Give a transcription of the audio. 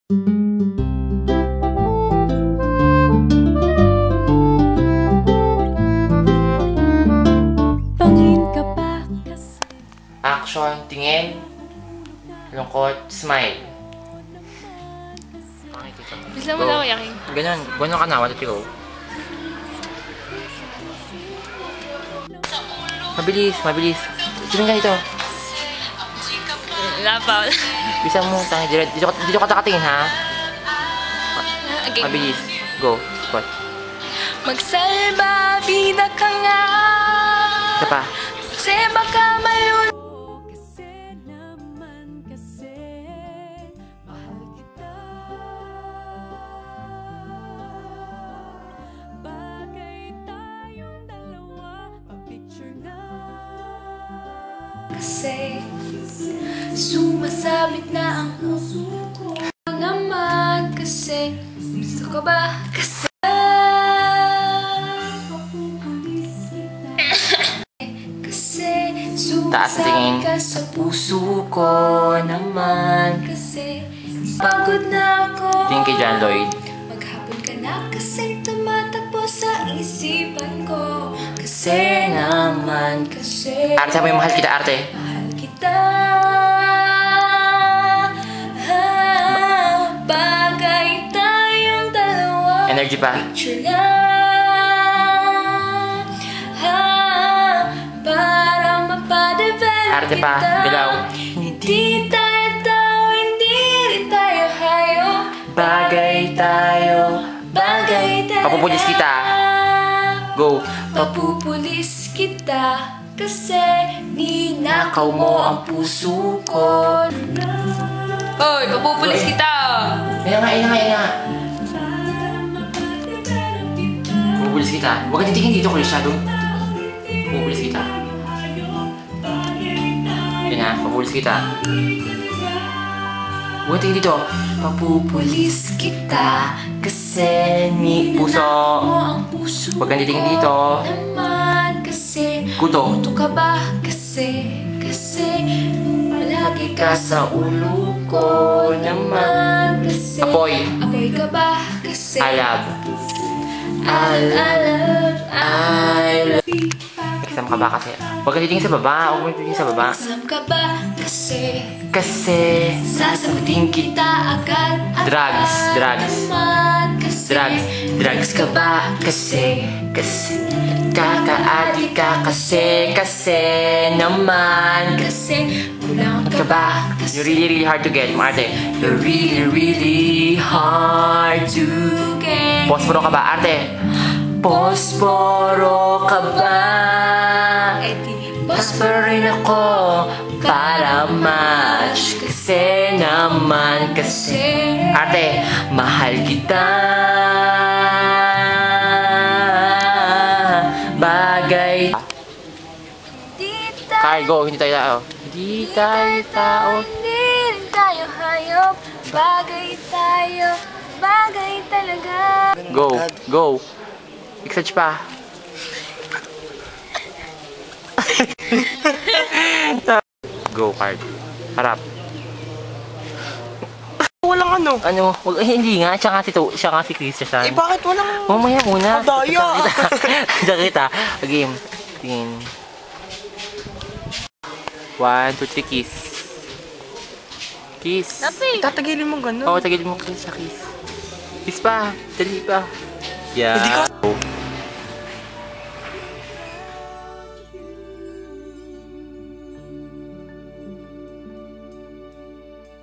Action, tingin, lungkot, smile. Bisa mo na ako yakin. Ganyan, ganyan ka na, 1, 2, 3, go. Mabilis, mabilis. Tingin ka dito. Wala pa. Bisa mo, dito ka takatingin ha. Okay. Mabilis, go, spot. Magsalba, bida ka nga. Isa pa. Kasi baka malulog. Kasi sumasabit na ang puso ko naman. Kasi gusto ko ba? Kasi sumasabit ka sa puso ko naman. Kasi pagod na ako. Tingin kay John Lloyd. Maghapon ka na kasi tumatakbo sa isipan ko. Kasi naman, kasi Arte, sabi mo, mahal kita, Arte. mahal kita. Bagay tayong dalawa. Energy pa. Picture na. Para mapadevelop Arte pa, bilaw. Hindi tayo tao, hindi rin tayo hayop. Bagay tayo, bagay tayo. Papupulis kita. Go. Papupulis kita kasi ninakaw mo ang puso ko. Hoy, papupulis kita! Ayan nga. Papupulis kita. Huwag ka titingin dito, Krisha. Papupulis kita. Yan na, papupulis kita. Huwag ka titingin dito. Papupulis kita kasi Puso. mo ang puso Huwag kang titingin dito. naman kasi Kuto. Kuto ka ba? Kasi palagi ka sa ulo ko naman. Kasi Apoy. apoy ka ba? Kasi Alab. I love Exam ka ba kasi? Huwag ka titingin sa baba. Huwag mo titingin sa baba. Exam ka ba? Kasi Sasagutin kita agad. Drugs. Naman kasi Drugs ka ba? Kasi kaka-adik ka kasi naman. Kasi kulang ka ba? You're really hard to get, Arte. You're really hard to get. Posporo ka ba, Arte? Posporo ka ba? Posporo rin ako para match. Kasi naman, Arte, mahal kita. Bagay. Cargo, hindi tayo tao. Hindi tayo tao. Hindi rin tayo hayop. Bagay tayo. Bagay talaga. Go. I-search pa. Go, card. Harap. Walang ano. Hindi nga. Siya nga si Chris. Eh bakit walang... Mamaya muna. Daya. Kita. Game. Tingin. 1, 2, 3, kiss. Kiss. Itatagilin mo gano'n. Oo, tagilin mo kiss sa kiss. Kiss pa. Dali pa. Yeah. Hindi ka...